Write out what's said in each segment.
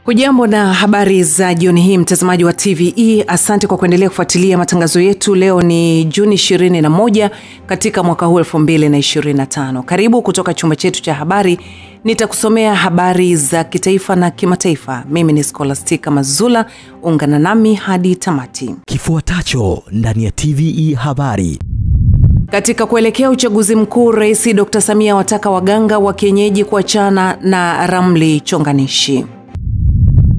Hujambo na habari za jioni hii mtazamaji wa TVE. Asante kwa kuendelea kufuatilia matangazo yetu. Leo ni Juni 21 katika mwaka huu 2025. Karibu kutoka chumba chetu cha habari. Nitakusomea habari za kitaifa na kimataifa. Mimi ni Scholastica Mazula. Ungana nami hadi tamati. Kifuatacho ndani ya TVE habari. Katika kuelekea uchaguzi mkuu, Rais Dr. Samia wataka waganga wa kienyeji kuachana na ramli chonganishi.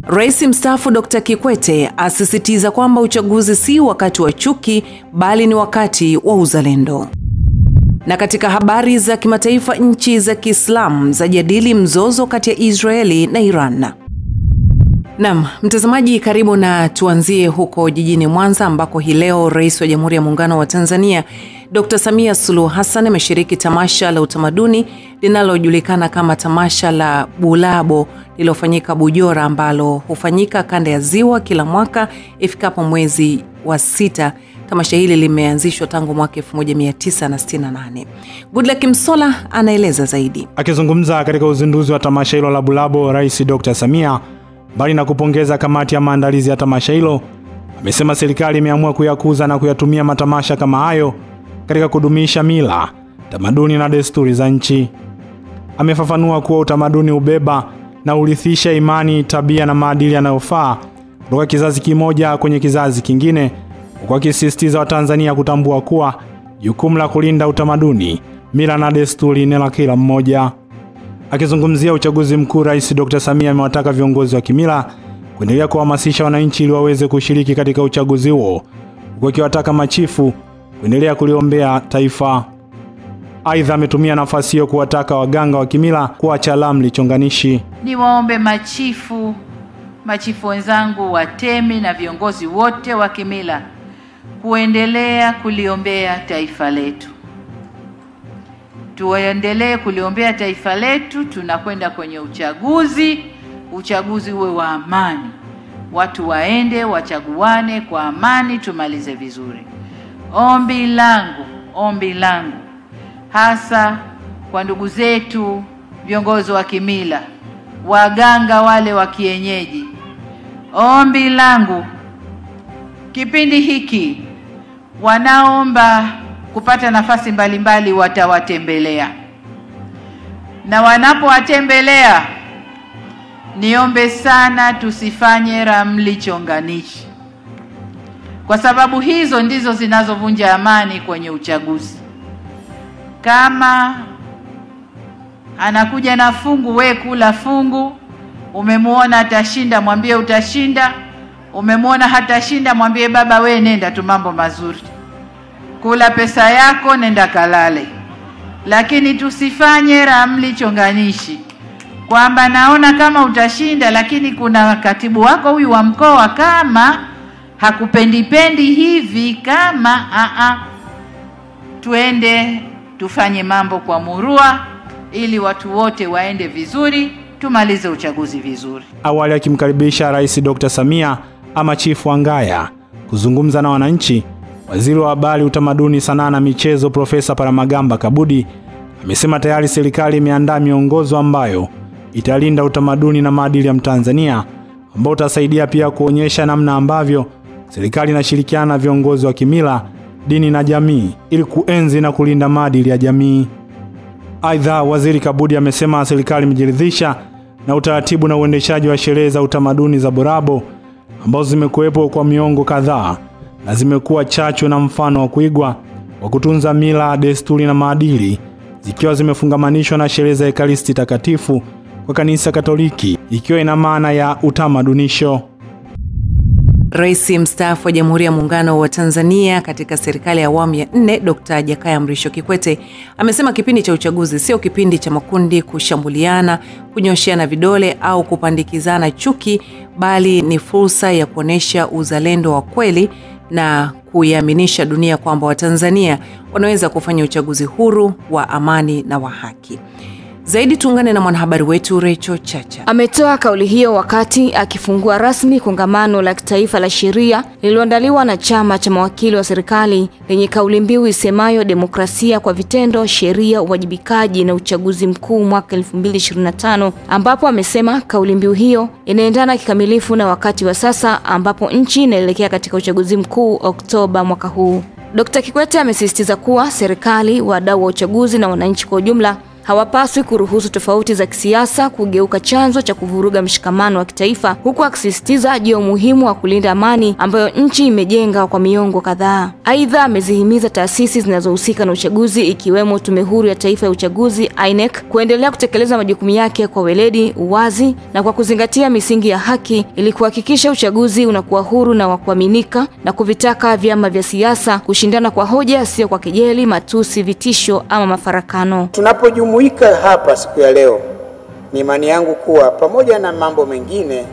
Rais mstaafu Dr. Kikwete asisitiza kwamba uchaguzi si wakati wa chuki bali ni wakati wa uzalendo. Na katika habari za kimataifa, nchi za Kiislamu zajadili mzozo kati ya Israeli na Iran. Naam, mtazamaji, karibu na tuanzie huko jijini Mwanza ambako hii leo Rais wa Jamhuri ya Muungano wa Tanzania Dr. Samia Suluhu Hassan ameshiriki tamasha la utamaduni linalojulikana kama tamasha la Bulabo lililofanyika Bujora, ambalo hufanyika kanda ya Ziwa kila mwaka ifikapo mwezi wa 6. Tamasha hili limeanzishwa tangu mwaka 1968. Goodluck Msola anaeleza zaidi. Akizungumza katika uzinduzi wa tamasha hilo la Bulabo, Rais Dr. Samia, bali na kupongeza kamati ya maandalizi ya tamasha hilo, amesema serikali imeamua kuyakuza na kuyatumia matamasha kama hayo katika kudumisha mila, tamaduni na desturi za nchi. Amefafanua kuwa utamaduni ubeba na urithisha imani, tabia na maadili yanayofaa kutoka kizazi kimoja kwenye kizazi kingine, kwa akisisitiza Watanzania kutambua kuwa jukumu la kulinda utamaduni, mila na desturi ni la kila mmoja. Akizungumzia uchaguzi mkuu, Rais Dr. Samia amewataka viongozi wa kimila kuendelea kuhamasisha wananchi ili waweze kushiriki katika uchaguzi huo, huku akiwataka machifu kuendelea kuliombea taifa. Aidha, ametumia nafasi hiyo kuwataka waganga wa kimila kuacha ramli chonganishi. Niwaombe machifu wenzangu, watemi na viongozi wote wa kimila kuendelea kuliombea taifa letu. Tuendelee kuliombea taifa letu. Tunakwenda kwenye uchaguzi uwe wa amani. Watu waende wachaguane kwa amani, tumalize vizuri. Ombi langu hasa kwa ndugu zetu viongozi wa kimila, waganga wale wa kienyeji, ombi langu kipindi hiki wanaomba kupata nafasi mbalimbali watawatembelea, na wanapowatembelea niombe sana tusifanye ramli chonganishi, kwa sababu hizo ndizo zinazovunja amani kwenye uchaguzi. Kama anakuja na fungu, we kula fungu. Umemuona atashinda, mwambie utashinda. Umemuona hatashinda, mwambie baba we nenda tu, mambo mazuri. Kula pesa yako, nenda kalale. Lakini tusifanye ramli chonganishi, kwamba naona kama utashinda lakini kuna katibu wako huyu wa mkoa kama hakupendi hivi, kama tuende tufanye mambo kwa murua ili watu wote waende vizuri, tumalize uchaguzi vizuri. Awali akimkaribisha Rais Dr. Samia ama Chifu Angaya kuzungumza na wananchi, Waziri wa Habari, Utamaduni, Sanaa na Michezo Profesa Paramagamba Kabudi amesema tayari serikali imeandaa miongozo ambayo italinda utamaduni na maadili ya Mtanzania, ambao utasaidia pia kuonyesha namna ambavyo serikali inashirikiana na viongozi wa kimila, dini na jamii ili kuenzi na kulinda maadili ya jamii. Aidha, Waziri Kabudi amesema serikali imejiridhisha na utaratibu na uendeshaji wa sherehe za utamaduni za Bulabo ambazo zimekuwepo kwa miongo kadhaa na zimekuwa chachu na mfano wa kuigwa wa kutunza mila, desturi na maadili, zikiwa zimefungamanishwa na sherehe za Ekaristi Takatifu kwa Kanisa Katoliki, ikiwa ina maana ya utamadunisho. Rais mstaafu wa Jamhuri ya Muungano wa Tanzania katika serikali ya awamu ya 4 Dr. Jakaya Mrisho Kikwete amesema kipindi cha uchaguzi sio kipindi cha makundi kushambuliana, kunyosheana vidole au kupandikizana chuki, bali ni fursa ya kuonesha uzalendo wa kweli na kuiaminisha dunia kwamba Watanzania wanaweza kufanya uchaguzi huru, wa amani na wa haki. Zaidi tuungane na mwanahabari wetu Rachel Chacha. Ametoa kauli hiyo wakati akifungua rasmi kongamano la kitaifa la sheria lililoandaliwa na chama cha mawakili wa serikali lenye kauli mbiu isemayo demokrasia kwa vitendo, sheria, uwajibikaji na uchaguzi mkuu mwaka 2025, ambapo amesema kauli mbiu hiyo inaendana kikamilifu na wakati wa sasa ambapo nchi inaelekea katika uchaguzi mkuu Oktoba mwaka huu. Dr. Kikwete amesisitiza kuwa serikali, wadau wa uchaguzi na wananchi kwa ujumla hawapaswi kuruhusu tofauti za kisiasa kugeuka chanzo cha kuvuruga mshikamano wa kitaifa, huku akisisitiza juu ya umuhimu wa kulinda amani ambayo nchi imejenga kwa miongo kadhaa. Aidha, amezihimiza taasisi zinazohusika na uchaguzi ikiwemo Tume Huru ya Taifa ya Uchaguzi INEC kuendelea kutekeleza majukumu yake kwa weledi, uwazi na kwa kuzingatia misingi ya haki ili kuhakikisha uchaguzi unakuwa huru na wa kuaminika, na kuvitaka vyama vya siasa kushindana kwa hoja, sio kwa kejeli, matusi, vitisho ama mafarakano. Tunapojumuika hapa siku ya leo, ni imani yangu kuwa pamoja na mambo mengine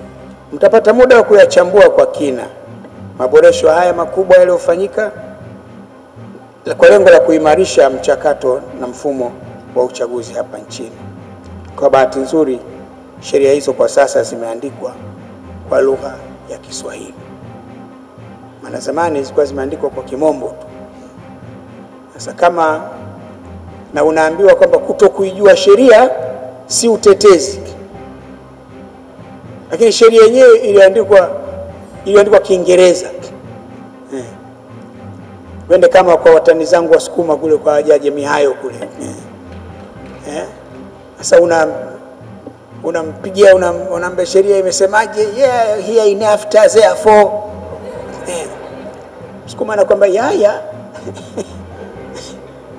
mtapata muda wa kuyachambua kwa kina maboresho haya makubwa yaliyofanyika kwa lengo la kuimarisha mchakato na mfumo wa uchaguzi hapa nchini. Kwa bahati nzuri, sheria hizo kwa sasa zimeandikwa kwa lugha ya Kiswahili. Maana zamani zilikuwa zimeandikwa kwa Kimombo tu. Sasa kama na unaambiwa kwamba kutokuijua sheria si utetezi, lakini sheria yenyewe iliandikwa Kiingereza. Wende kama kwa watani zangu Wasukuma kule kwa Jaji Mihayo kule. Sasa unampigia unaambia sheria imesemaje? Yeah, here in after therefore. Sukuma na kwamba yaya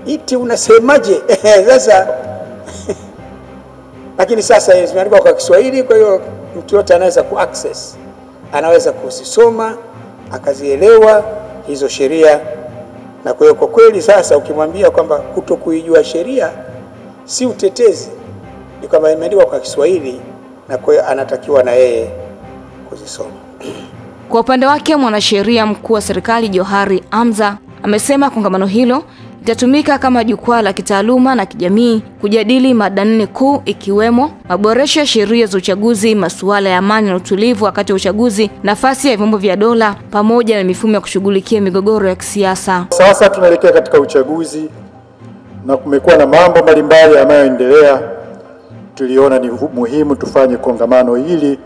iti unasemaje? Sasa lakini sasa zimeandikwa kwa Kiswahili, kwa hiyo mtu yote anaweza kuaccess, anaweza kuzisoma akazielewa hizo sheria. Na kwa hiyo kwa kweli sasa ukimwambia kwamba kutokuijua sheria si utetezi, ni kwamba imeandikwa kwa Kiswahili na kwa hiyo anatakiwa na yeye kuzisoma. Kwa upande wake, mwanasheria mkuu wa serikali Johari Hamza amesema kongamano hilo itatumika kama jukwaa la kitaaluma na kijamii kujadili mada 4 kuu, ikiwemo maboresho ya sheria za uchaguzi, masuala ya amani na utulivu wakati wa uchaguzi, nafasi ya vyombo vya dola pamoja na mifumo ya kushughulikia migogoro ya kisiasa. Sasa tunaelekea katika uchaguzi na kumekuwa na mambo mbalimbali yanayoendelea. Tuliona ni muhimu tufanye kongamano hili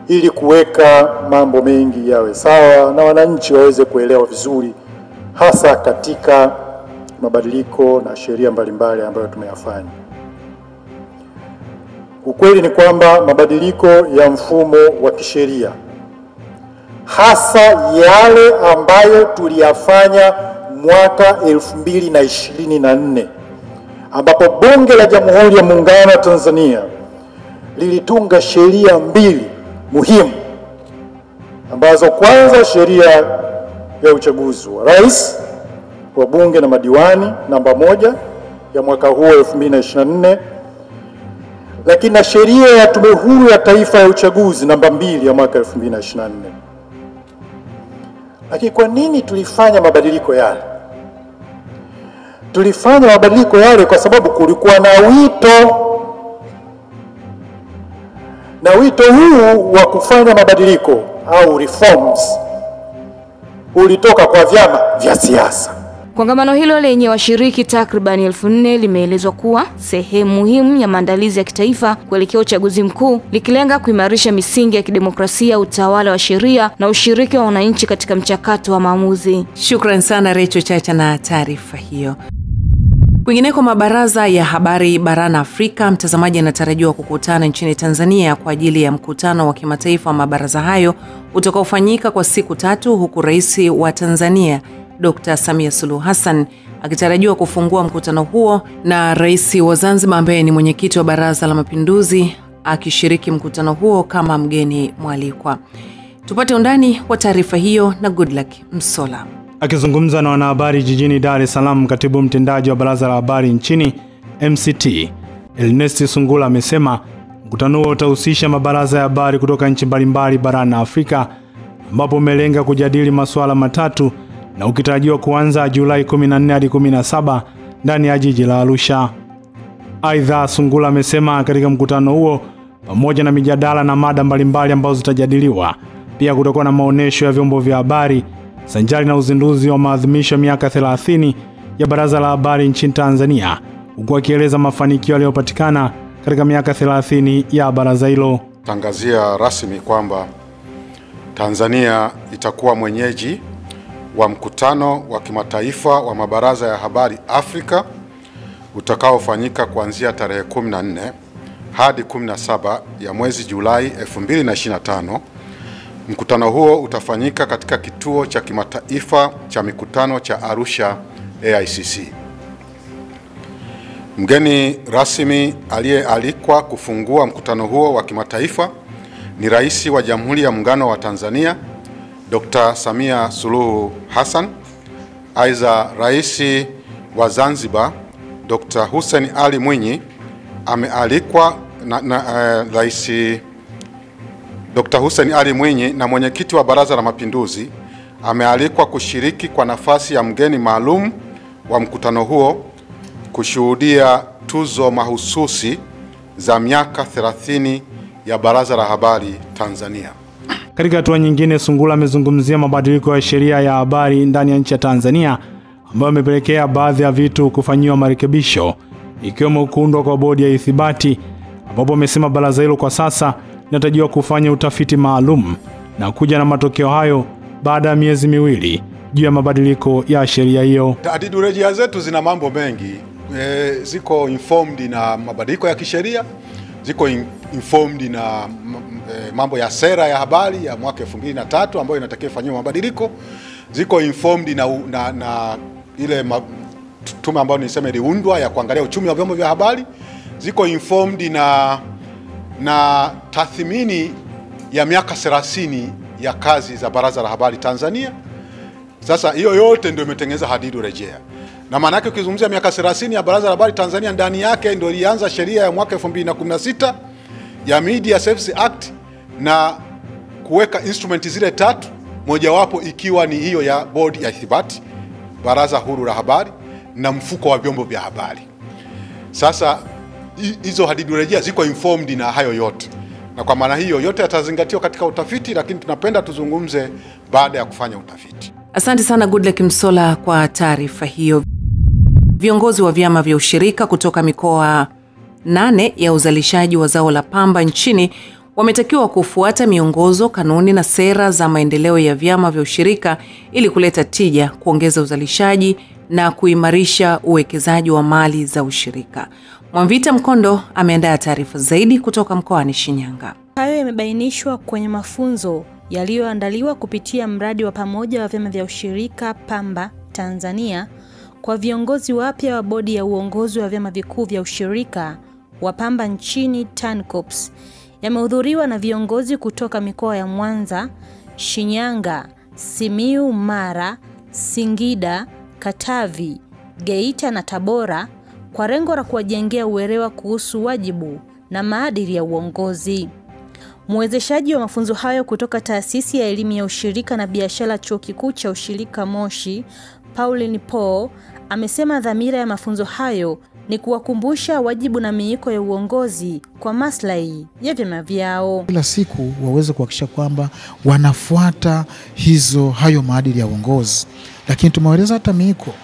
ili kuweka mambo mengi yawe sawa na wananchi waweze kuelewa vizuri, hasa katika mabadiliko na sheria mbalimbali ambayo tumeyafanya. Ukweli ni kwamba mabadiliko ya mfumo wa kisheria, hasa yale ambayo tuliyafanya mwaka 2024 ambapo Bunge la Jamhuri ya Muungano wa Tanzania lilitunga sheria 2 muhimu, ambazo kwanza sheria ya uchaguzi wa rais, wa bunge na madiwani namba 1 ya mwaka huu 2024, lakini na sheria ya Tume Huru ya Taifa ya Uchaguzi namba 2 ya mwaka 2024. Lakini kwa nini tulifanya mabadiliko yale? Tulifanya mabadiliko yale kwa sababu kulikuwa na wito, na wito huu wa kufanya mabadiliko au reforms ulitoka kwa vyama vya siasa. Kongamano hilo lenye washiriki takriban 4,000 limeelezwa kuwa sehemu muhimu ya maandalizi ya kitaifa kuelekea uchaguzi mkuu, likilenga kuimarisha misingi ya kidemokrasia, utawala wa sheria na ushiriki wa wananchi katika mchakato wa maamuzi. Shukrani sana Rachel Chacha na taarifa hiyo. Kwingineko, mabaraza ya habari barani Afrika, mtazamaji, anatarajiwa kukutana nchini Tanzania kwa ajili ya mkutano wa kimataifa wa mabaraza hayo utakaofanyika kwa siku 3, huku Rais wa Tanzania Dr. Samia Suluhu Hassan akitarajiwa kufungua mkutano huo na Rais wa Zanzibar ambaye ni mwenyekiti wa Baraza la Mapinduzi akishiriki mkutano huo kama mgeni mwalikwa. Tupate undani wa taarifa hiyo na Goodluck Msola. Akizungumza na wanahabari jijini Dar es Salaam, katibu mtendaji wa Baraza la Habari nchini MCT Ernest Sungula amesema mkutano huo utahusisha mabaraza ya habari kutoka nchi mbalimbali barani Afrika, ambapo umelenga kujadili masuala matatu na ukitarajiwa kuanza Julai 14 hadi 17 ndani ya jiji la Arusha. Aidha, Sungula amesema katika mkutano huo, pamoja na mijadala na mada mbalimbali ambazo zitajadiliwa, pia kutakuwa na maonesho ya vyombo vya habari sanjari na uzinduzi wa maadhimisho ya miaka 30 ya Baraza la Habari nchini Tanzania, huku akieleza mafanikio yaliyopatikana katika miaka 30 ya baraza hilo. Tangazia rasmi kwamba Tanzania itakuwa mwenyeji wa mkutano wa kimataifa wa mabaraza ya habari Afrika utakaofanyika kuanzia tarehe 14 hadi 17 ya mwezi Julai 2025. Mkutano huo utafanyika katika kituo cha kimataifa cha mikutano cha Arusha AICC. Mgeni rasmi aliyealikwa kufungua mkutano huo wa kimataifa ni Rais wa Jamhuri ya Muungano wa Tanzania Dr. Samia Suluhu Hassan. Aidha, Rais wa Zanzibar Dr. Hussein Ali Mwinyi amealikwa Rais Dr. Hussein Ali Mwinyi na mwenyekiti wa Baraza la Mapinduzi amealikwa kushiriki kwa nafasi ya mgeni maalum wa mkutano huo kushuhudia tuzo mahususi za miaka 30 ya Baraza la Habari Tanzania. Katika hatua nyingine, Sungula amezungumzia mabadiliko ya sheria ya habari ndani ya nchi ya Tanzania ambayo yamepelekea baadhi ya vitu kufanyiwa marekebisho, ikiwemo kuundwa kwa bodi ya ithibati, ambapo amesema baraza hilo kwa sasa linatarajiwa kufanya utafiti maalum na kuja na matokeo hayo baada ya miezi miwili juu ya mabadiliko ya sheria hiyo. Hadidu rejea zetu zina mambo mengi, ziko informed na mabadiliko ya kisheria, ziko informed na mambo ya sera ya habari ya mwaka 2003 ambayo inatakiwa ifanywe mabadiliko, ziko informed na ile tume ambayo niseme iliundwa ya kuangalia uchumi wa vyombo vya habari, ziko informed na tathmini ya miaka 30 ya kazi za Baraza la Habari Tanzania. Sasa hiyo yote ndio imetengeneza hadidu rejea. Na maana yake ukizungumzia miaka 30 ya Baraza la Habari Tanzania, ndani yake ndio ilianza sheria ya mwaka 2016 ya Media Services Act na kuweka instrument zile 3, mojawapo ikiwa ni hiyo ya bodi ya ithibati, Baraza Huru la Habari na mfuko wa vyombo vya habari. Sasa hizo hadidu rejea ziko informed na hayo yote. Na kwa maana hiyo yote yatazingatiwa katika utafiti, lakini tunapenda tuzungumze baada ya kufanya utafiti. Asante sana Goodluck Msolla kwa taarifa hiyo. Viongozi wa vyama vya ushirika kutoka mikoa 8 ya uzalishaji wa zao la pamba nchini wametakiwa kufuata miongozo, kanuni na sera za maendeleo ya vyama vya ushirika ili kuleta tija, kuongeza uzalishaji na kuimarisha uwekezaji wa mali za ushirika. Mwamvita Mkondo ameandaa taarifa zaidi kutoka mkoani Shinyanga. Hayo yamebainishwa kwenye mafunzo yaliyoandaliwa kupitia mradi wa pamoja wa vyama vya ushirika Pamba Tanzania kwa viongozi wapya wa bodi ya uongozi wa vyama vikuu vya ushirika wa pamba nchini TANCOPS. Yamehudhuriwa na viongozi kutoka mikoa ya Mwanza, Shinyanga, Simiu, Mara, Singida, Katavi, Geita na Tabora kwa lengo la kuwajengea uelewa kuhusu wajibu na maadili ya uongozi. Mwezeshaji wa mafunzo hayo kutoka Taasisi ya Elimu ya Ushirika na Biashara Chuo Kikuu cha Ushirika Moshi, Pauline Paul, amesema dhamira ya mafunzo hayo ni kuwakumbusha wajibu na miiko ya uongozi kwa maslahi ya vyama vyao. Kila siku waweze kuhakikisha kwamba wanafuata hayo maadili ya uongozi. Lakini tumewaeleza hata miiko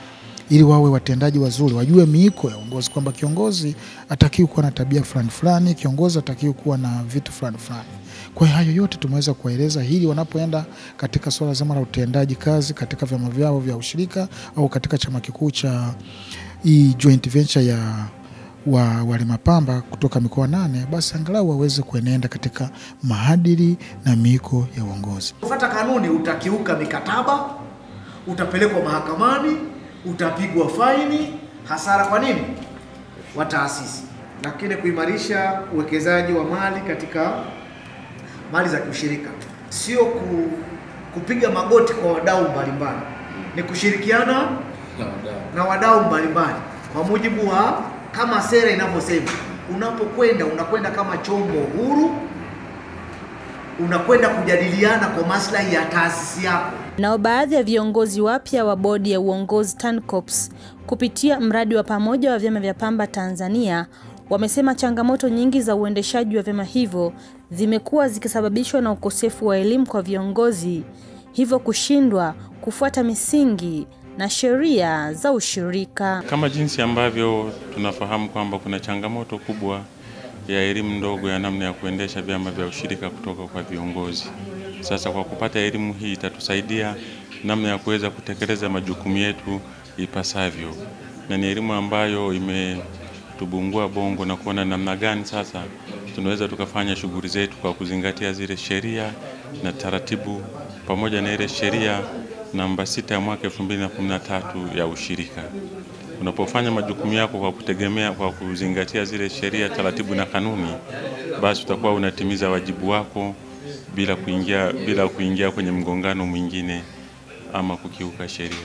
ili wawe watendaji wazuri, wajue miiko ya uongozi kwamba kiongozi atakiwa kuwa na tabia fulani fulani, kiongozi atakiwa kuwa na vitu fulani fulani. Kwa hiyo hayo yote tumeweza kuwaeleza hili wanapoenda katika swala zima la utendaji kazi katika vyama vyao vya ushirika au katika chama kikuu cha joint venture ya walima pamba kutoka mikoa 8, basi angalau waweze kuenenda katika maadili na miiko ya uongozi. Kufuata kanuni, utakiuka mikataba, utapelekwa mahakamani, utapigwa faini, hasara kwa nini? Wa taasisi. Lakini kuimarisha uwekezaji wa mali katika mali za ushirika sio kupiga magoti kwa wadau mbalimbali, ni kushirikiana na wadau mbalimbali kwa mujibu wa kama sera inavyosema. Unapokwenda unakwenda kama chombo huru unakwenda kujadiliana kwa maslahi ya taasisi yako. Nao baadhi ya viongozi wapya wa bodi ya uongozi TANCOPS kupitia mradi wa pamoja wa vyama vya pamba Tanzania wamesema changamoto nyingi za uendeshaji wa vyama hivyo zimekuwa zikisababishwa na ukosefu wa elimu kwa viongozi, hivyo kushindwa kufuata misingi na sheria za ushirika. Kama jinsi ambavyo tunafahamu kwamba kuna changamoto kubwa ya elimu ndogo ya namna ya kuendesha vyama vya ushirika kutoka kwa viongozi. Sasa kwa kupata elimu hii itatusaidia namna ya kuweza kutekeleza majukumu yetu ipasavyo. Na ni elimu ambayo imetubungua bongo na kuona namna gani sasa tunaweza tukafanya shughuli zetu kwa kuzingatia zile sheria na taratibu pamoja na ile sheria namba 6 ya mwaka 2013 ya ushirika. Unapofanya majukumu yako kwa kutegemea kwa kuzingatia zile sheria, taratibu na kanuni, basi utakuwa unatimiza wajibu wako bila kuingia kwenye mgongano mwingine ama kukiuka sheria.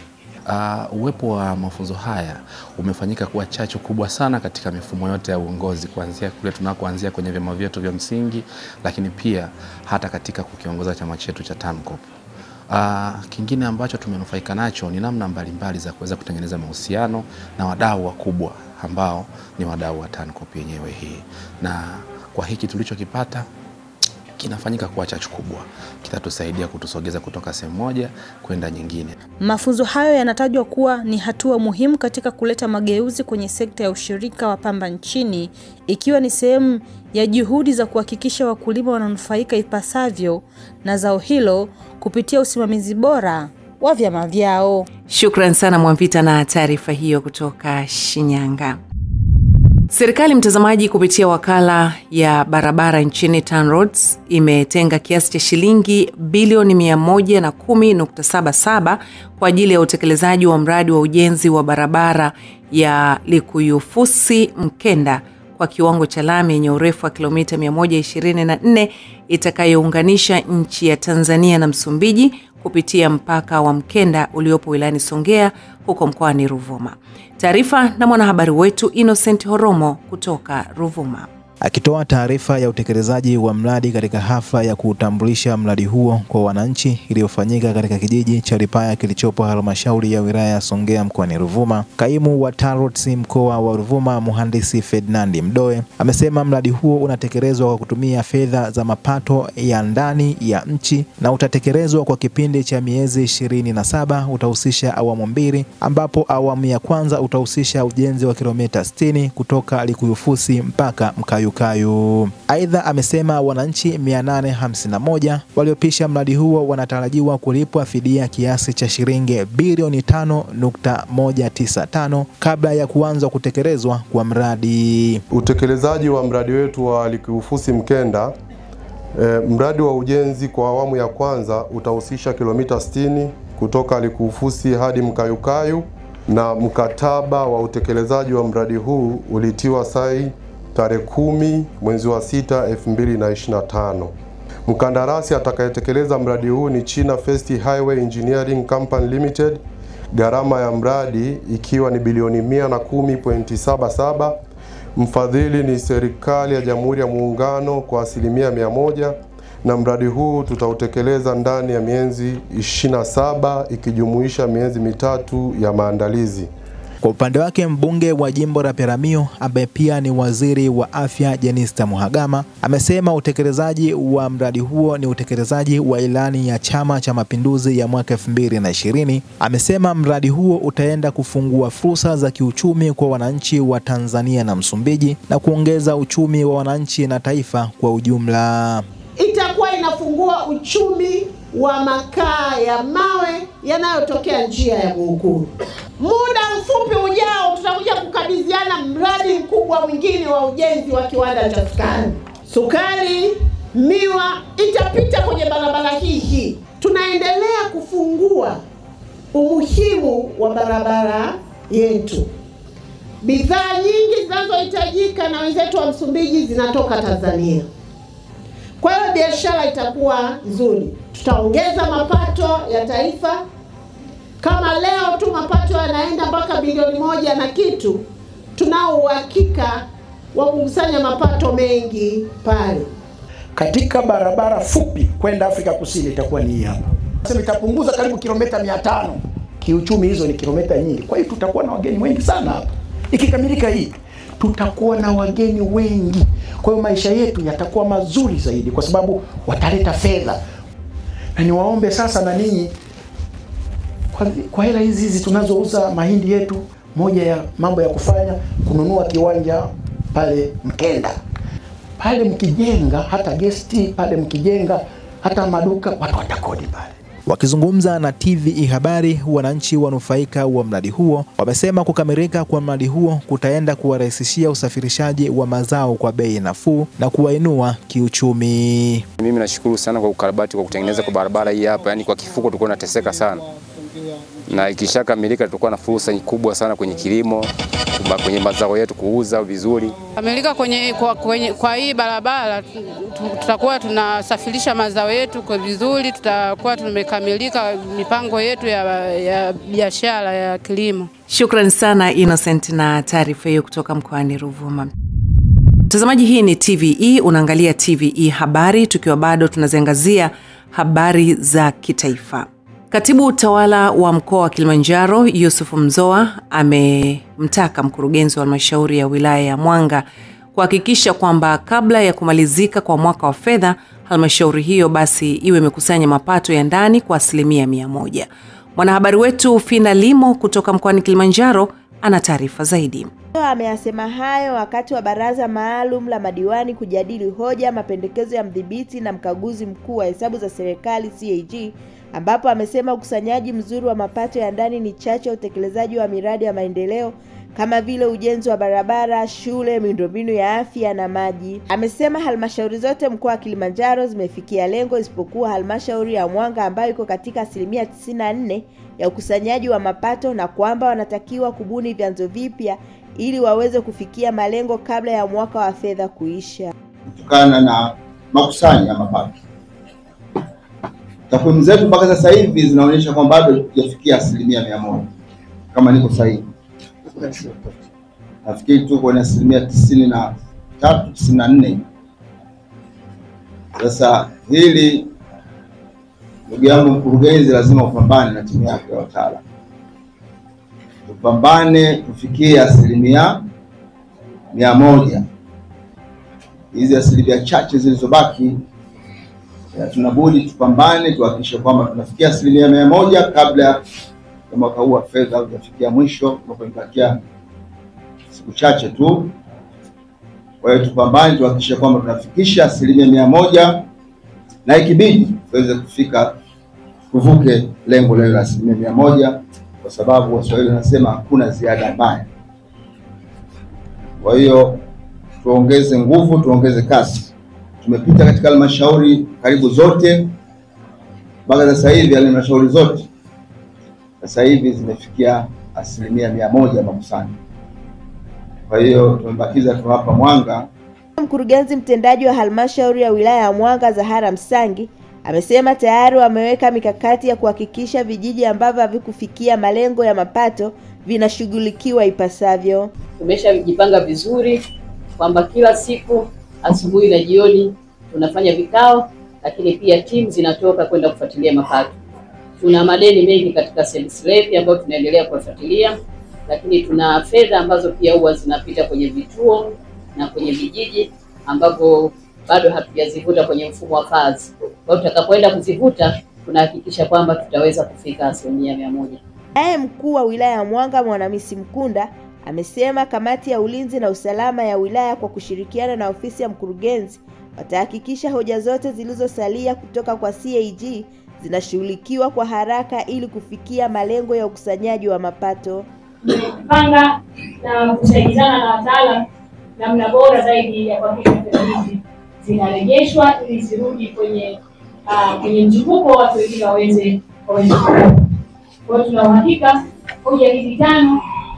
Uwepo wa mafunzo haya umefanyika kuwa chachu kubwa sana katika mifumo yote ya uongozi, kuanzia kule tunakoanzia kwenye vyama vyetu vya msingi, lakini pia hata katika kukiongoza chama chetu cha TANCOP. Kingine ambacho tumenufaika nacho ni namna mbalimbali za kuweza kutengeneza mahusiano na wadau wakubwa ambao ni wadau wa TANCOP yenyewe hii. Na kwa hiki tulichokipata kinafanyika kuwa chachu kubwa, kitatusaidia kutusogeza kutoka sehemu moja kwenda nyingine. Mafunzo hayo yanatajwa kuwa ni hatua muhimu katika kuleta mageuzi kwenye sekta ya ushirika wa pamba nchini, ikiwa ni sehemu ya juhudi za kuhakikisha wakulima wananufaika ipasavyo na zao hilo kupitia usimamizi bora wa vyama vyao. Shukran sana Mwamvita na taarifa hiyo kutoka Shinyanga. Serikali, mtazamaji, kupitia wakala ya barabara nchini TANROADS imetenga kiasi cha shilingi bilioni 110.77 kwa ajili ya utekelezaji wa mradi wa ujenzi wa barabara ya Likuyufusi Mkenda kwa kiwango cha lami yenye urefu wa kilomita 124 itakayounganisha nchi ya Tanzania na Msumbiji kupitia mpaka wa Mkenda uliopo wilayani Songea huko mkoani Ruvuma. Taarifa na mwanahabari wetu Innocent Horomo kutoka Ruvuma. Akitoa taarifa ya utekelezaji wa mradi katika hafla ya kutambulisha mradi huo kwa wananchi iliyofanyika katika kijiji cha Lipaya kilichopo halmashauri ya wilaya ya Songea mkoani Ruvuma, kaimu wa TANROADS mkoa wa Ruvuma Mhandisi Ferdinand Mdoe amesema mradi huo unatekelezwa kwa kutumia fedha za mapato ya ndani ya nchi na utatekelezwa kwa kipindi cha miezi 27. Utahusisha awamu mbili, ambapo awamu ya kwanza utahusisha ujenzi wa kilomita 60 kutoka Likuyufusi mpaka Mkayu. Aidha amesema wananchi 851 waliopisha mradi huo wanatarajiwa kulipwa fidia kiasi cha shilingi bilioni 5.195 kabla ya kuanza kutekelezwa kwa mradi. Utekelezaji wa mradi wetu wa Likuyufusi Mkenda, mradi wa ujenzi kwa awamu ya kwanza utahusisha kilomita 60 kutoka Likuyufusi hadi Mkayukayu, na mkataba wa utekelezaji wa mradi huu ulitiwa saini tarehe 10 mwezi wa 6 2025. Mkandarasi atakayetekeleza mradi huu ni China First Highway Engineering Company Limited. Gharama ya mradi ikiwa ni bilioni 110.77. Mfadhili ni serikali ya Jamhuri ya Muungano kwa 100%, na mradi huu tutautekeleza ndani ya miezi 27 ikijumuisha miezi 3 ya maandalizi. Kwa upande wake mbunge wa jimbo la Peramiho ambaye pia ni waziri wa afya Jenista Mhagama amesema utekelezaji wa mradi huo ni utekelezaji wa ilani ya Chama cha Mapinduzi ya mwaka 2020. Amesema mradi huo utaenda kufungua fursa za kiuchumi kwa wananchi wa Tanzania na Msumbiji na kuongeza uchumi wa wananchi na taifa kwa ujumla. Itakuwa inafungua uchumi wa makaa ya mawe yanayotokea njia ya Muguru. Muda mfupi ujao tutakuja kukabidhiana mradi mkubwa mwingine wa ujenzi wa kiwanda cha sukari. Sukari, miwa itapita kwenye barabara hii. Tunaendelea kufungua umuhimu wa barabara yetu. Bidhaa nyingi zinazohitajika na wenzetu wa Msumbiji zinatoka Tanzania. Kwa hiyo biashara itakuwa nzuri. Tutaongeza mapato ya taifa. Kama leo tu mapato yanaenda mpaka bilioni 1 na kitu, tunao uhakika wa kukusanya mapato mengi pale. katika barabara fupi kwenda Afrika Kusini itakuwa ni hii hapa. Sasa itapunguza karibu kilomita 500. Kiuchumi hizo ni kilomita nyingi. Kwa hiyo tutakuwa na wageni wengi sana hapa. Ikikamilika hii, tutakuwa na wageni wengi. Kwa hiyo maisha yetu yatakuwa mazuri zaidi kwa sababu wataleta fedha. Na niwaombe sasa na ninyi kwa hela hizi tunazouza mahindi yetu, moja ya mambo ya kufanya kununua kiwanja pale Mkenda. Pale mkijenga hata gesti, pale mkijenga hata maduka, watu watakodi pale. Wakizungumza na TVE Habari, wananchi wanufaika wa mradi huo wamesema kukamilika kwa mradi huo kutaenda kuwarahisishia usafirishaji wa mazao kwa bei nafuu na kuwainua kiuchumi. Mimi nashukuru sana kwa ukarabati kwa kutengeneza kwa barabara hii hapa, yani kwa kifuko tulikuwa tunateseka sana. Na ikishakamilika tutakuwa na fursa kubwa sana kwenye kilimo, kwenye mazao yetu kuuza vizuri. Kamilika kwa hii barabara tutakuwa tunasafirisha mazao yetu kwa vizuri, tutakuwa tumekamilika mipango yetu ya biashara ya kilimo. Shukrani sana Innocent na taarifa hiyo kutoka mkoani Ruvuma. Mtazamaji, hii ni TVE, unaangalia TVE Habari, tukiwa bado tunaziangazia habari za kitaifa. Katibu utawala wa mkoa wa Kilimanjaro Yusuf Mzoa amemtaka mkurugenzi wa halmashauri ya wilaya ya Mwanga kuhakikisha kwamba kabla ya kumalizika kwa mwaka wa fedha, halmashauri hiyo basi iwe imekusanya mapato ya ndani kwa 100%. Mwanahabari wetu Fina Limo kutoka mkoani Kilimanjaro ana taarifa zaidi. Ameyasema hayo wakati wa baraza maalum la madiwani kujadili hoja mapendekezo ya mdhibiti na mkaguzi mkuu wa hesabu za serikali CAG, ambapo amesema ukusanyaji mzuri wa mapato ya ndani ni chachu ya utekelezaji wa miradi ya maendeleo kama vile ujenzi wa barabara, shule, miundombinu ya afya na maji. Amesema halmashauri zote mkoa wa Kilimanjaro zimefikia lengo isipokuwa halmashauri ya Mwanga ambayo iko katika 94% ya ukusanyaji wa mapato, na kwamba wanatakiwa kubuni vyanzo vipya ili waweze kufikia malengo kabla ya mwaka wa fedha kuisha. Kutokana na makusanyo ya mapato, takwimu zetu mpaka sasa hivi zinaonyesha kwamba bado hajafikia 100%. Kama niko sahihi, nafikiri tuko kwenye 93, 94. Sasa hili, ndugu yangu mkurugenzi, lazima upambane na timu yako ya wataalamu. Tupambane tufikie 100%. Hizi asilimia chache zilizobaki, tunabudi tupambane tuhakikishe kwamba tunafikia 100% kabla ya mwaka huu wa fedha hujafikia mwisho, tunapobakia siku chache tu. Kwa hiyo tupambane tuhakikishe kwamba tunafikisha 100%, na ikibidi tuweze tuvuke lengo la 100%, kwa sababu Waswahili wanasema hakuna ziada mbaya. Kwa hiyo tuongeze nguvu, tuongeze kasi. Tumepita katika halmashauri karibu zote, mpaka sasa hivi halmashauri zote sasa hivi zimefikia 100% makusanyo. Kwa hiyo tumebakiza tu hapa Mwanga. Mkurugenzi mtendaji wa halmashauri ya wilaya ya Mwanga Zahara Msangi amesema tayari wameweka mikakati ya kuhakikisha vijiji ambavyo havikufikia malengo ya mapato vinashughulikiwa ipasavyo. Tumeshajipanga vizuri kwamba kila siku asubuhi na jioni tunafanya vikao, lakini pia timu zinatoka kwenda kufuatilia mapato. Tuna madeni mengi katika service levy ambayo tunaendelea kufuatilia, lakini tuna fedha ambazo pia huwa zinapita kwenye vituo na kwenye vijiji ambapo bado hatujazivuta kwenye mfumo wa kazi. Kwa hiyo tutakapoenda kuzivuta tunahakikisha kwamba tutaweza kufika 100%. Naye mkuu wa wilaya ya Mwanga Mwanamisi Mkunda amesema kamati ya ulinzi na usalama ya wilaya kwa kushirikiana na ofisi ya mkurugenzi watahakikisha hoja zote zilizosalia kutoka kwa CAG zinashughulikiwa kwa haraka ili kufikia malengo ya ukusanyaji wa mapato. Tumepanga na kusaidiana na wataalamu namna bora zaidi ya kuhakikisha fedha hizi zinarejeshwa ili zirudi kwenye mzunguko, watu wengine waweze. Kwa hiyo tuna uhakika hoja hizi 5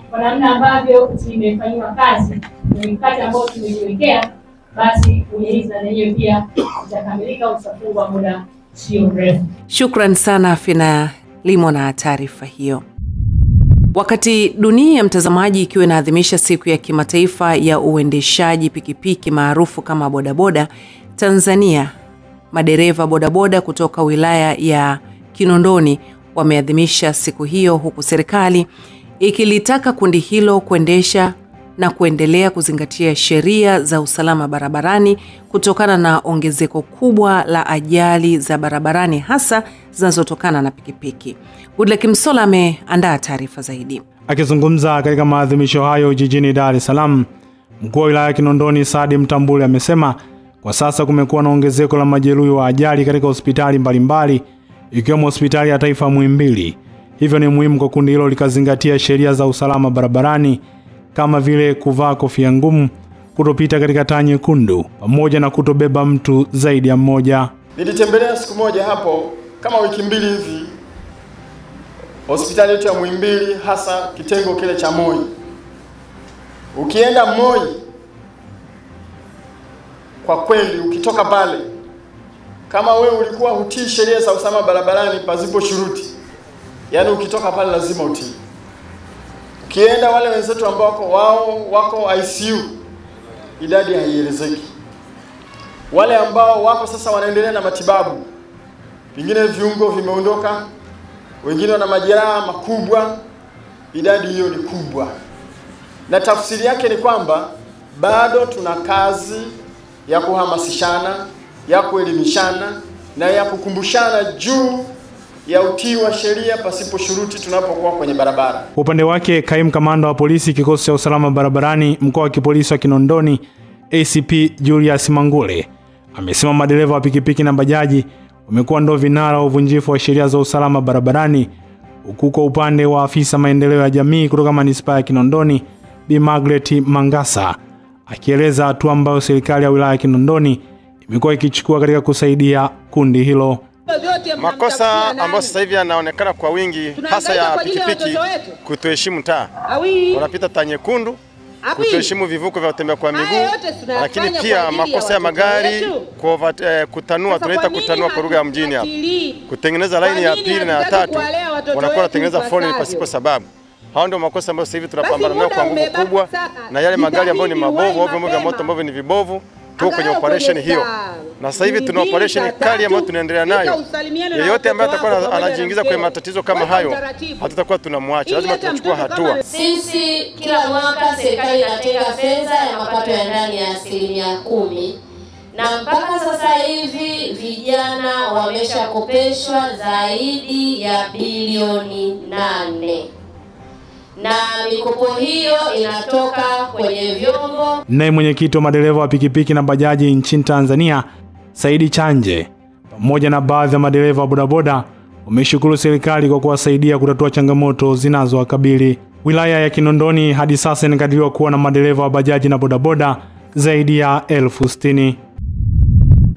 kwa namna ambavyo zimefanywa kazi na mikakati ambayo tumejiwekea, basi hoja hizi na yenyewe pia zitakamilika usafiri wa muda sio mrefu. Shukrani sana Fina Limo na taarifa hiyo. Wakati dunia ya mtazamaji ikiwa inaadhimisha siku ya kimataifa ya uendeshaji pikipiki maarufu kama bodaboda, Tanzania, madereva bodaboda kutoka wilaya ya Kinondoni wameadhimisha siku hiyo, huku serikali ikilitaka kundi hilo kuendesha na kuendelea kuzingatia sheria za usalama barabarani kutokana na ongezeko kubwa la ajali za barabarani hasa zinazotokana na pikipiki. Goodluck Msola ameandaa taarifa zaidi. Akizungumza katika maadhimisho hayo jijini Dar es Salaam, mkuu wa wilaya ya Kinondoni Saadi Mtambule amesema kwa sasa kumekuwa na ongezeko la majeruhi wa ajali katika hospitali mbalimbali ikiwemo hospitali ya taifa Muhimbili. Hivyo ni muhimu kwa kundi hilo likazingatia sheria za usalama barabarani kama vile kuvaa kofia ngumu, kutopita katika taa nyekundu, pamoja na kutobeba mtu zaidi ya mmoja. Nilitembelea siku moja hapo kama wiki mbili hivi hospitali yetu ya Muhimbili, hasa kitengo kile cha Moi. Ukienda Moi, kwa kweli ukitoka pale, kama wewe ulikuwa hutii sheria za usalama barabarani pasipo shuruti, yani ukitoka pale lazima utii. Ukienda wale wenzetu ambao wako ICU, idadi haielezeki. Wale ambao wako sasa wanaendelea na matibabu, vingine viungo vimeondoka, wengine wana majeraha makubwa, idadi hiyo ni kubwa. Na tafsiri yake ni kwamba bado tuna kazi ya kuhamasishana, ya kuelimishana na ya kukumbushana juu ya utii wa sheria pasipo shuruti tunapokuwa kwenye barabara. Kwa upande wake, kaimu kamanda wa polisi kikosi cha usalama barabarani mkoa wa kipolisi wa Kinondoni ACP Julius Mangule amesema madereva wa pikipiki na bajaji wamekuwa ndo vinara wa uvunjifu wa sheria za usalama barabarani, huku kwa upande wa afisa maendeleo ya jamii kutoka manispaa ya Kinondoni Bi Margaret Mangasa akieleza hatua ambayo serikali ya wilaya ya Kinondoni imekuwa ikichukua katika kusaidia kundi hilo. Makosa ambayo sasa hivi yanaonekana kwa wingi hasa ya pikipiki, kutoheshimu taa, wanapita taa nyekundu, kutoheshimu vivuko vya kutembea kwa miguu, lakini pia makosa ya magari kutanua, tunaita kutanua kwa lugha ya mjini hapa, kutengeneza laini ya pili na ya tatu, wanakuwa wanatengeneza foleni pasipo sababu. Hao ndio makosa ambayo sasa hivi tunapambana nayo kwa nguvu kubwa, na yale magari ambayo ni mabovu au vyombo vya moto ambavyo ni vibovu, tuko kwenye operation hiyo. Na sasa hivi tuna operation kali ambayo tunaendelea nayo. Yeyote ambaye atakuwa anajiingiza kwenye matatizo kama hayo, hatutakuwa tunamwacha, lazima tuchukue hatua. Sisi kila mwaka serikali inatenga fedha ya mapato ya ndani ya 10%. Na mpaka sasa hivi vijana wameshakopeshwa zaidi ya bilioni 8. Na mikopo hiyo inatoka kwenye vyombo. Naye mwenyekiti wa madereva wa pikipiki na bajaji nchini Tanzania, Saidi Chanje, pamoja na baadhi ya madereva wa bodaboda wameshukuru serikali kwa kuwasaidia kutatua changamoto zinazowakabili. Wilaya ya Kinondoni hadi sasa inakadiriwa kuwa na madereva wa bajaji na bodaboda zaidi ya 60,000.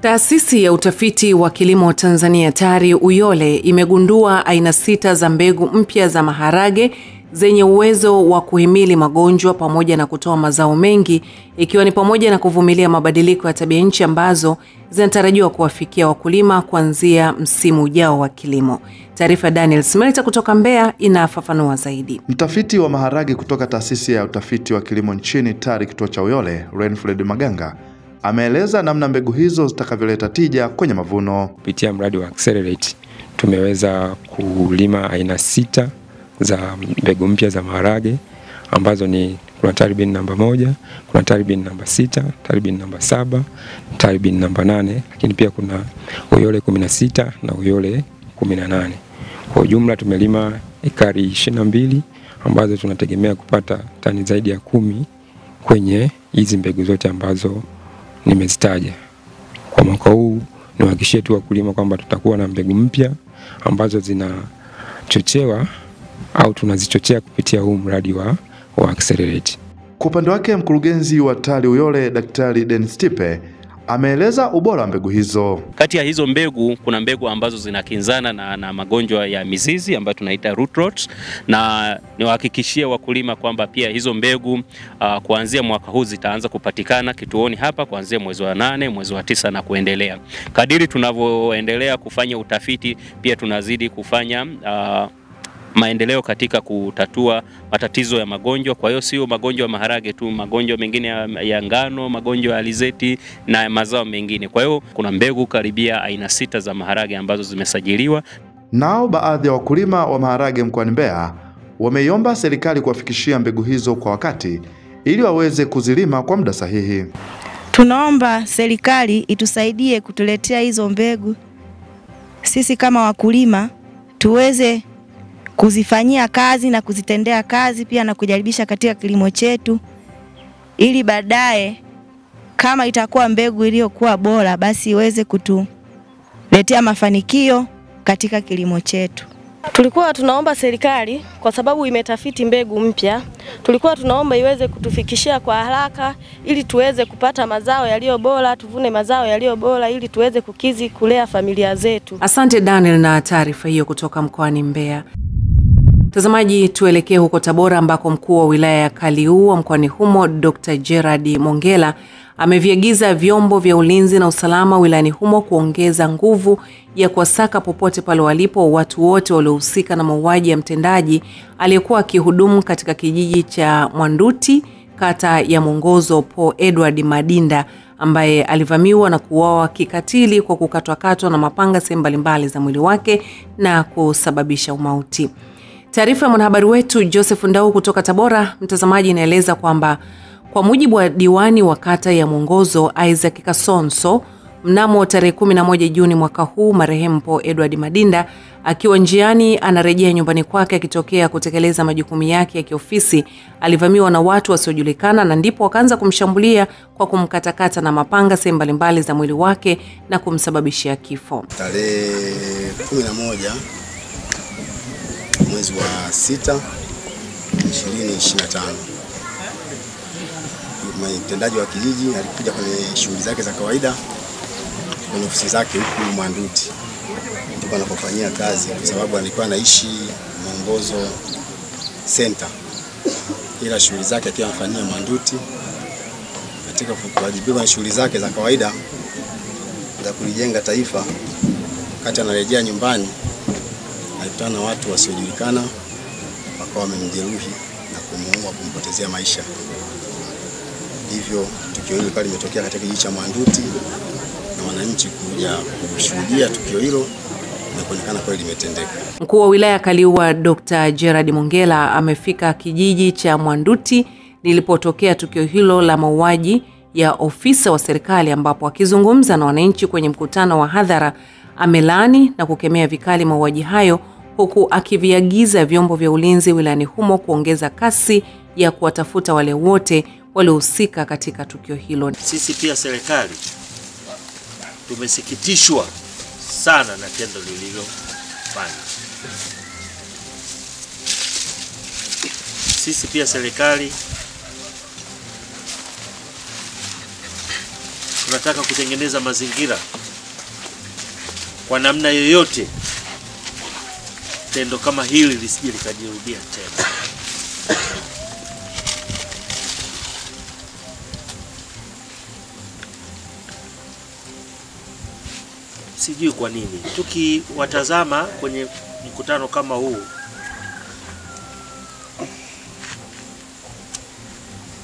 Taasisi ya utafiti wa kilimo Tanzania TARI Uyole imegundua aina 6 za mbegu mpya za maharage zenye uwezo wa kuhimili magonjwa pamoja na kutoa mazao mengi, ikiwa ni pamoja na kuvumilia mabadiliko ya tabia nchi ambazo zinatarajiwa kuwafikia wakulima kuanzia msimu ujao wa kilimo. Taarifa Daniel Smelta kutoka Mbeya inafafanua zaidi. Mtafiti wa maharage kutoka taasisi ya utafiti wa kilimo nchini TARI kituo cha Uyole, Renfred Maganga, ameeleza namna mbegu hizo zitakavyoleta tija kwenye mavuno. Kupitia mradi wa Accelerate tumeweza kulima aina 6 za mbegu mpya za maharage ambazo ni kuna Taribin namba 1, kuna Taribin namba 6, Taribin namba 7, Taribin namba 8, lakini pia kuna Uyole 16 na Uyole 18. Kwa ujumla tumelima ekari 22 ambazo tunategemea kupata tani zaidi ya 10 kwenye hizi mbegu zote ambazo nimezitaja. Kwa mwaka huu niwahakikishie tu wakulima kwamba tutakuwa na mbegu mpya ambazo zinachochewa au tunazichochea kupitia huu mradi wa Accelerate. Kwa upande wake mkurugenzi wa TARI Uyole Daktari Dennis Tipe ameeleza ubora wa mbegu hizo. Kati ya hizo mbegu kuna mbegu ambazo zinakinzana na magonjwa ya mizizi ambayo tunaita root rot, na niwahakikishie wakulima kwamba pia hizo mbegu kuanzia mwaka huu zitaanza kupatikana kituoni hapa kuanzia mwezi wa 8, mwezi wa 9 na kuendelea. Kadiri tunavyoendelea kufanya utafiti pia tunazidi kufanya maendeleo katika kutatua matatizo ya magonjwa. Kwa hiyo sio magonjwa ya maharage tu, magonjwa mengine ya ngano, magonjwa ya alizeti na mazao mengine. Kwa hiyo kuna mbegu karibia aina 6 za maharage ambazo zimesajiliwa. Nao baadhi ya wakulima wa maharage mkoani Mbeya wameiomba serikali kuwafikishia mbegu hizo kwa wakati ili waweze kuzilima kwa muda sahihi. Tunaomba serikali itusaidie kutuletea hizo mbegu, sisi kama wakulima tuweze kuzifanyia kazi na kuzitendea kazi pia na kujaribisha katika kilimo chetu, ili baadaye kama itakuwa mbegu iliyokuwa bora basi iweze kutuletea mafanikio katika kilimo chetu. Tulikuwa tunaomba serikali, kwa sababu imetafiti mbegu mpya, tulikuwa tunaomba iweze kutufikishia kwa haraka ili tuweze kupata mazao yaliyo bora, tuvune mazao yaliyo bora ili tuweze kukizi kulea familia zetu. Asante Daniel na taarifa hiyo kutoka mkoani Mbeya. Mtazamaji, tuelekee huko Tabora ambako mkuu wa wilaya ya Kaliua mkoani humo Dr. Gerard Mongela ameviagiza vyombo vya ulinzi na usalama wilayani humo kuongeza nguvu ya kuwasaka popote pale walipo watu wote waliohusika na mauaji ya mtendaji aliyekuwa akihudumu katika kijiji cha Mwanduti, kata ya Mwongozo, Paul Edward Madinda, ambaye alivamiwa na kuuawa kikatili kwa kukatwa na mapanga sehemu mbalimbali za mwili wake na kusababisha umauti. Taarifa ya mwanahabari wetu Joseph Ndau kutoka Tabora, mtazamaji, inaeleza kwamba kwa mujibu wa diwani wa kata ya Mwongozo Isaac Kasonso, mnamo tarehe 11 Juni mwaka huu marehemu Paul Edward Madinda akiwa njiani anarejea nyumbani kwake akitokea kutekeleza majukumu yake ya kiofisi, alivamiwa na watu wasiojulikana na ndipo wakaanza kumshambulia kwa kumkatakata na mapanga sehemu mbalimbali za mwili wake na kumsababishia kifo. Tarehe 11 mwezi wa 6 2025 mtendaji wa kijiji alikuja kwenye shughuli zake za kawaida kwenye ofisi zake huku Mwanduti, ndipo anapofanyia kazi, kwa sababu alikuwa anaishi Mwongozo Center, ila shughuli zake akiwa anafanyia Mwanduti katika kuwajibika na shughuli zake za kawaida za kulijenga taifa. Wakati anarejea nyumbani alikutana na watu wasiojulikana, wakawa wamemjeruhi na kumuua, kumpotezea maisha. Hivyo tukio hilo pale limetokea katika kijiji cha Mwanduti na wananchi kuja kushuhudia tukio hilo na kuonekana kweli limetendeka. Mkuu wa wilaya Kaliua Dr. Gerard Mongela amefika kijiji cha Mwanduti lilipotokea tukio hilo la mauaji ya ofisa wa serikali, ambapo akizungumza na wananchi kwenye mkutano wa hadhara amelani na kukemea vikali mauaji hayo, huku akiviagiza vyombo vya ulinzi wilayani humo kuongeza kasi ya kuwatafuta wale wote waliohusika katika tukio hilo. Sisi pia serikali tumesikitishwa sana na tendo lililofanywa. Sisi pia serikali tunataka kutengeneza mazingira kwa namna yoyote tendo kama hili lisije likajirudia tena. Sijui kwa nini tukiwatazama kwenye mkutano kama huu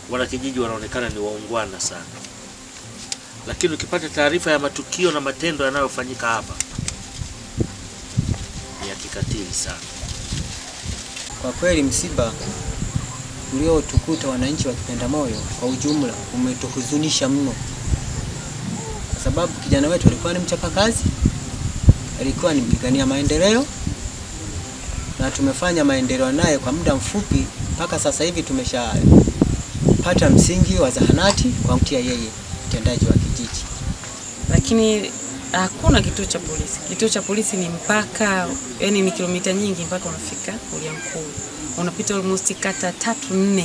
wanakijiji wanaonekana ni waungwana sana, lakini ukipata taarifa ya matukio na matendo yanayofanyika hapa ni ya kikatili sana. Kwa kweli msiba uliotukuta wananchi wa Kipendamoyo kwa ujumla umetuhuzunisha mno, kwa sababu kijana wetu alikuwa ni mchapakazi, alikuwa ni mpigania maendeleo, na tumefanya maendeleo naye kwa muda mfupi mpaka sasa hivi tumeshapata msingi wa zahanati kwa mtia yeye mtendaji wa kijiji. Lakini hakuna kituo cha polisi. Kituo cha polisi ni mpaka, yani ni kilomita nyingi mpaka unafika Uliankuru. Unapita almost kata 3-4.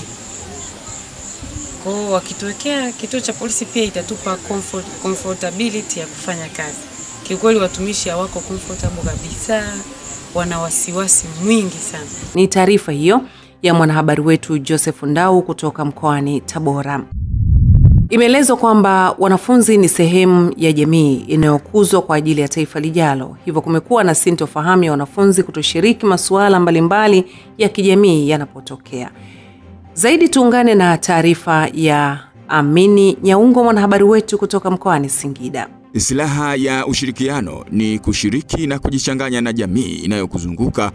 Kwa hiyo wakituwekea kituo cha polisi pia itatupa comfortability ya kufanya kazi. Kiukweli watumishi hawako comfortable kabisa, wana wasiwasi mwingi sana. Ni taarifa hiyo ya mwanahabari wetu Joseph Ndau kutoka mkoani Tabora. Imeelezwa kwamba wanafunzi ni sehemu ya jamii inayokuzwa kwa ajili ya taifa lijalo. Hivyo kumekuwa na sintofahamu ya wanafunzi kutoshiriki masuala mbalimbali ya kijamii yanapotokea. Zaidi tuungane na taarifa ya Amini Nyaungo, mwanahabari wetu kutoka mkoani Singida. Silaha ya ushirikiano ni kushiriki na kujichanganya na jamii inayokuzunguka.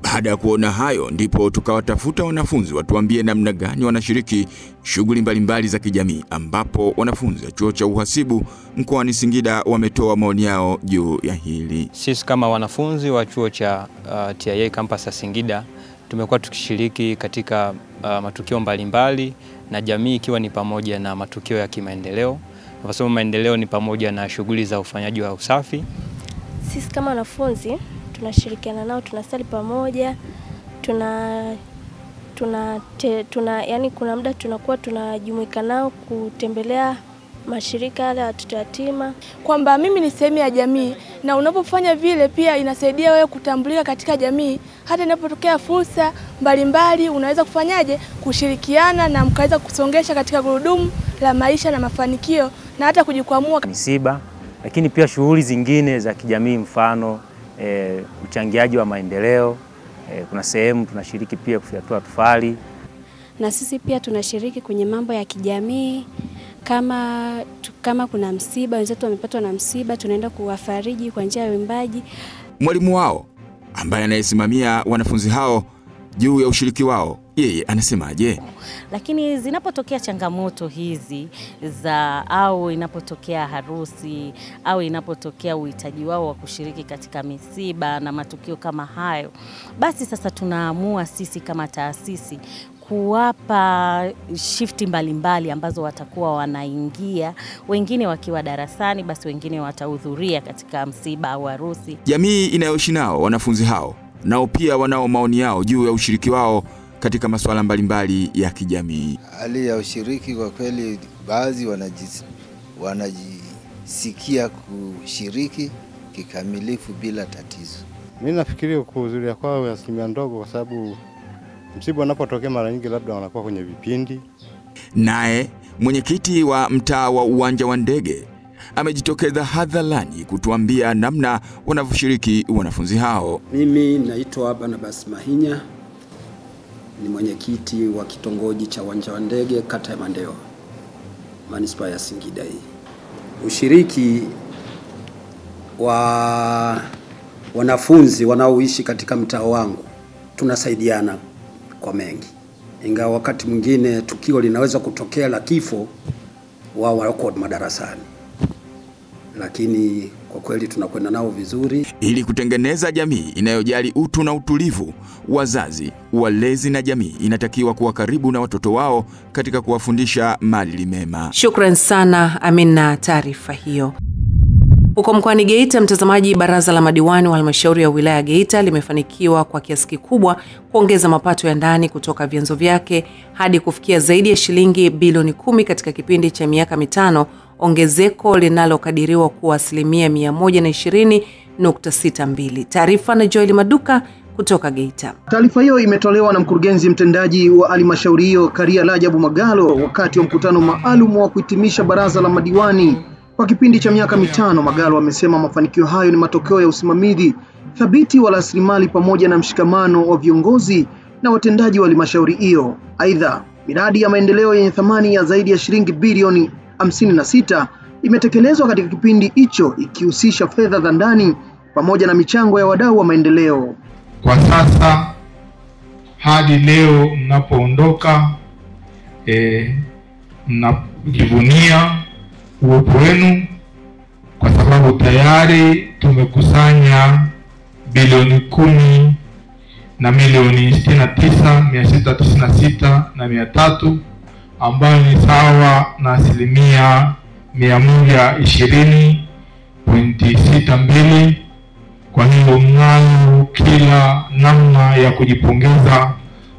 Baada ya kuona hayo, ndipo tukawatafuta wanafunzi watuambie namna gani wanashiriki shughuli mbalimbali za kijamii, ambapo wanafunzi wa chuo cha uhasibu mkoani Singida wametoa maoni yao juu ya hili. Sisi kama wanafunzi wa chuo cha TIA campus ya Singida tumekuwa tukishiriki katika matukio mbalimbali na jamii, ikiwa ni pamoja na matukio ya kimaendeleo. Kwa sababu maendeleo ni pamoja na shughuli za ufanyaji wa usafi. Sisi kama wanafunzi tunashirikiana nao, tunasali pamoja, yani kuna muda tunakuwa tunajumuika nao kutembelea mashirika yale ya watoto yatima. Kwamba mimi ni sehemu ya jamii, na unapofanya vile pia inasaidia wewe kutambulika katika jamii. Hata inapotokea fursa mbalimbali unaweza kufanyaje kushirikiana na mkaweza kusongesha katika gurudumu la maisha na mafanikio na hata kujikwamua. Misiba, lakini pia shughuli zingine za kijamii, mfano uchangiaji wa maendeleo. Kuna sehemu tunashiriki pia kufyatua tufali. Na sisi pia tunashiriki kwenye mambo ya kijamii, kama kuna msiba, wenzetu wamepatwa na msiba, tunaenda kuwafariji kwa njia ya uimbaji. Mwalimu wao ambaye anayesimamia wanafunzi hao juu ya ushiriki wao, yeye anasemaje? Lakini zinapotokea changamoto hizi au inapotokea harusi au inapotokea uhitaji wao wa kushiriki katika misiba na matukio kama hayo, basi sasa tunaamua sisi kama taasisi kuwapa shifti mbalimbali ambazo watakuwa wanaingia, wengine wakiwa darasani, basi wengine watahudhuria katika msiba au harusi. Jamii inayoishi nao wanafunzi hao nao pia wanao maoni yao juu ya ushiriki wao katika masuala mbalimbali ya kijamii. Hali ya ushiriki kwa kweli, baadhi wanajisikia kushiriki kikamilifu bila tatizo. Mimi nafikiria kuhudhuria kwao asilimia ndogo, kwa sababu msiba unapotokea mara nyingi labda wanakuwa kwenye vipindi. Naye mwenyekiti wa mtaa wa Uwanja wa Ndege amejitokeza hadharani kutuambia namna wanavyoshiriki wanafunzi hao. Mimi naitwa Barnabas Mahinya, ni mwenyekiti wa kitongoji cha Uwanja wa Ndege, kata ya Mandewa, manispaa ya Singida hii. Ushiriki wa wanafunzi wanaoishi katika mtaa wangu, tunasaidiana kwa mengi. Ingawa wakati mwingine tukio linaweza kutokea la kifo, wao wako madarasani, lakini kwa kweli tunakwenda nao vizuri. Ili kutengeneza jamii inayojali utu na utulivu, wazazi, walezi na jamii inatakiwa kuwa karibu na watoto wao katika kuwafundisha maadili mema. Shukrani sana Amina taarifa hiyo. Huko mkoani Geita, mtazamaji, baraza la madiwani wa halmashauri ya wilaya Geita limefanikiwa kwa kiasi kikubwa kuongeza mapato ya ndani kutoka vyanzo vyake hadi kufikia zaidi ya shilingi bilioni 10 katika kipindi cha miaka mitano, ongezeko linalokadiriwa kuwa 120.62. Taarifa na Joel Maduka kutoka Geita. Taarifa hiyo imetolewa na mkurugenzi mtendaji wa halmashauri hiyo Karia Rajabu Magalo wakati wa mkutano maalum wa kuhitimisha baraza la madiwani kwa kipindi cha miaka mitano. Magalo amesema mafanikio hayo ni matokeo ya usimamizi thabiti wa rasilimali pamoja na mshikamano wa viongozi na watendaji wa halmashauri hiyo. Aidha, miradi ya maendeleo yenye thamani ya zaidi ya shilingi bilioni 56 imetekelezwa katika kipindi hicho, ikihusisha fedha za ndani pamoja na michango ya wadau wa maendeleo. Kwa sasa hadi leo mnapoondoka, mnajivunia uwepo wenu, kwa sababu tayari tumekusanya bilioni 10 na milioni 69,696 ambayo ni sawa na 120.62. Kwa hiyo mnayo kila namna ya kujipongeza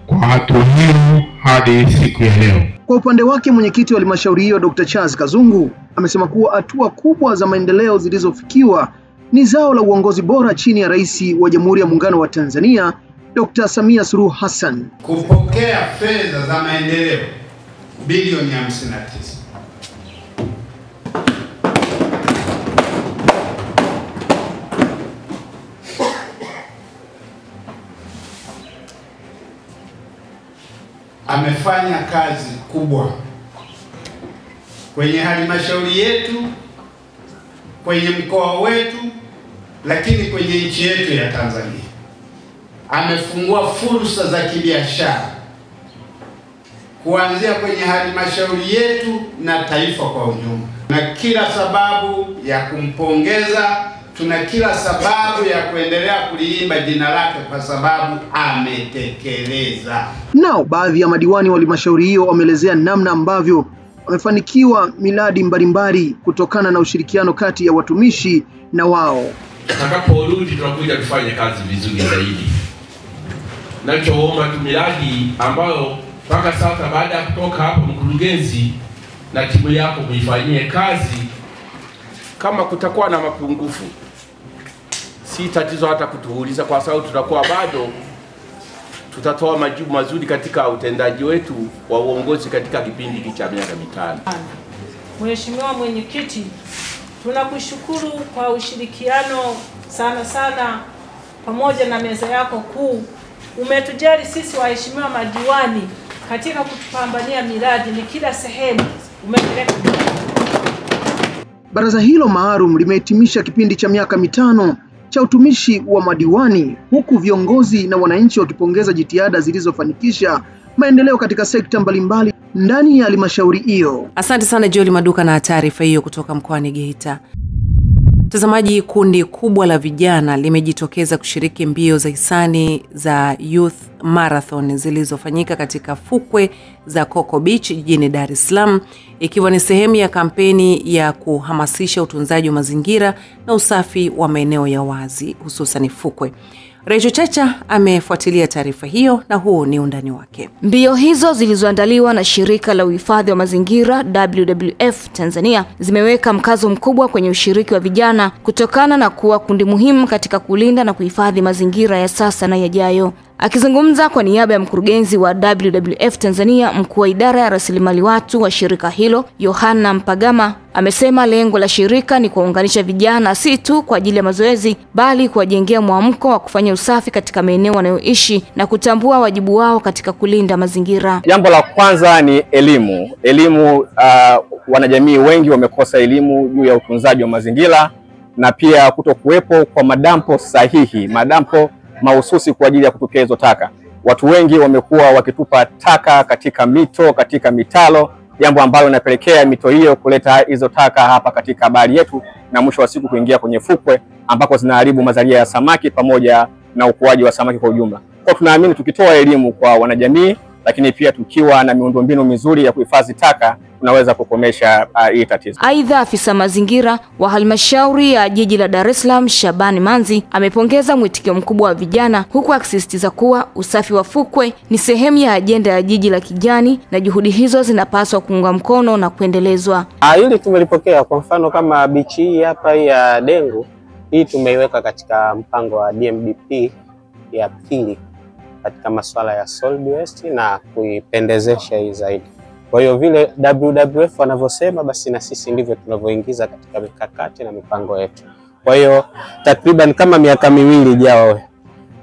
kwa hatua hiyo hadi siku ya leo. Kwa upande wake, mwenyekiti wa halmashauri hiyo Dr. Charles Kazungu amesema kuwa hatua kubwa za maendeleo zilizofikiwa ni zao la uongozi bora chini ya Rais wa Jamhuri ya Muungano wa Tanzania Dr. Samia Suluhu Hassan. Kupokea fedha za maendeleo bilioni 59 amefanya kazi kubwa kwenye halmashauri yetu, kwenye mkoa wetu, lakini kwenye nchi yetu ya Tanzania. Amefungua fursa za kibiashara kuanzia kwenye halmashauri yetu na taifa kwa ujumla. Na kila sababu ya kumpongeza, tuna kila sababu ya kuendelea kuliimba jina lake kwa sababu ametekeleza. Nao baadhi ya madiwani wa halmashauri hiyo wameelezea namna ambavyo wamefanikiwa miradi mbalimbali kutokana na ushirikiano kati ya watumishi na wao. Tutakaporudi tunakuja tufanye kazi vizuri zaidi. Nachoomba tu miradi ambayo mpaka sasa baada ya kutoka hapo mkurugenzi na timu yako muifanyie kazi. Kama kutakuwa na mapungufu, si tatizo hata kutuuliza, kwa sababu tutakuwa bado tutatoa majibu mazuri katika utendaji wetu wa uongozi katika kipindi cha miaka 5. Mheshimiwa Mwenyekiti, tunakushukuru kwa ushirikiano sana pamoja na meza yako kuu. Umetujali sisi waheshimiwa madiwani katika kutupambania miradi, ni kila sehemu umepeleka. Baraza hilo maalum limehitimisha kipindi cha miaka 5 cha utumishi wa madiwani, huku viongozi na wananchi wakipongeza jitihada zilizofanikisha maendeleo katika sekta mbalimbali ndani ya halmashauri hiyo. Asante sana Joel Maduka na taarifa hiyo kutoka mkoani Geita. Mtazamaji, kundi kubwa la vijana limejitokeza kushiriki mbio za hisani za Youth Marathon zilizofanyika katika fukwe za Coco Beach jijini Dar es Salaam, ikiwa ni sehemu ya kampeni ya kuhamasisha utunzaji wa mazingira na usafi wa maeneo ya wazi, hususan fukwe. Rachel Chacha amefuatilia taarifa hiyo na huu ni undani wake. Mbio hizo zilizoandaliwa na shirika la uhifadhi wa mazingira WWF Tanzania zimeweka mkazo mkubwa kwenye ushiriki wa vijana kutokana na kuwa kundi muhimu katika kulinda na kuhifadhi mazingira ya sasa na yajayo. Akizungumza kwa niaba ya mkurugenzi wa WWF Tanzania, mkuu wa idara ya rasilimali watu wa shirika hilo, Yohana Mpagama, amesema lengo la shirika ni kuunganisha vijana si tu kwa ajili ya mazoezi, bali kuwajengea mwamko wa kufanya usafi katika maeneo wanayoishi na kutambua wajibu wao katika kulinda mazingira. Jambo la kwanza ni elimu. Wanajamii wengi wamekosa elimu juu ya utunzaji wa mazingira na pia kutokuwepo kwa madampo sahihi, madampo mahususi kwa ajili ya kutupia hizo taka. Watu wengi wamekuwa wakitupa taka katika mito, katika mitalo, jambo ambalo linapelekea mito hiyo kuleta hizo taka hapa katika bahari yetu na mwisho wa siku kuingia kwenye fukwe ambako zinaharibu mazalia ya samaki pamoja na ukuaji wa samaki kwa ujumla. Kwa tunaamini tukitoa elimu kwa wanajamii, lakini pia tukiwa na miundombinu mizuri ya kuhifadhi taka, tunaweza kukomesha hii tatizo. Aidha, afisa mazingira wa halmashauri ya jiji la Dar es Salaam, Shabani Manzi, amepongeza mwitikio mkubwa wa vijana, huku akisisitiza kuwa usafi wa fukwe ni sehemu ya ajenda ya jiji la kijani na juhudi hizo zinapaswa kuungwa mkono na kuendelezwa. Hili tumelipokea. Kwa mfano kama bichi hii hapa ya Dengu, hii tumeiweka katika mpango wa DMDP ya pili katika masuala ya solid waste na kuipendezesha hii zaidi. Kwa hiyo vile WWF wanavyosema, basi na sisi ndivyo tunavyoingiza katika mikakati na mipango yetu. Kwa hiyo takriban kama miaka 2 ijayo,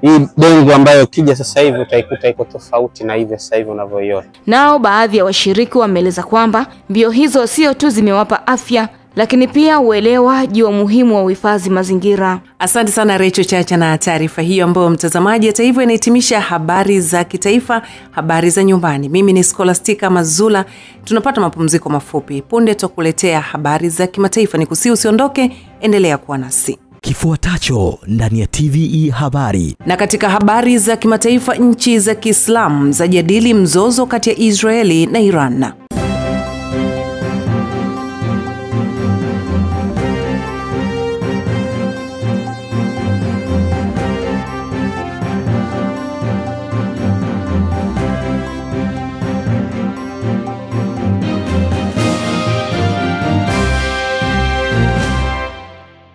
hii Dengu ambayo kija sasa hivi utaikuta iko tofauti na hivi sasa hivi unavyoiona. Nao baadhi ya washiriki wameeleza kwamba mbio hizo sio tu zimewapa afya, lakini pia uelewa juu ya umuhimu wa uhifadhi mazingira. Asante sana Rachel Chacha na taarifa hiyo ambayo mtazamaji, hata hivyo inahitimisha habari za kitaifa, habari za nyumbani. Mimi ni Scholastica Mazula. Tunapata mapumziko mafupi. Punde tutakuletea habari za kimataifa. Nikusihi usiondoke, endelea kuwa nasi. Kifuatacho ndani ya TVE habari. Na katika habari za kimataifa, nchi za Kiislamu zajadili mzozo kati ya Israeli na Iran.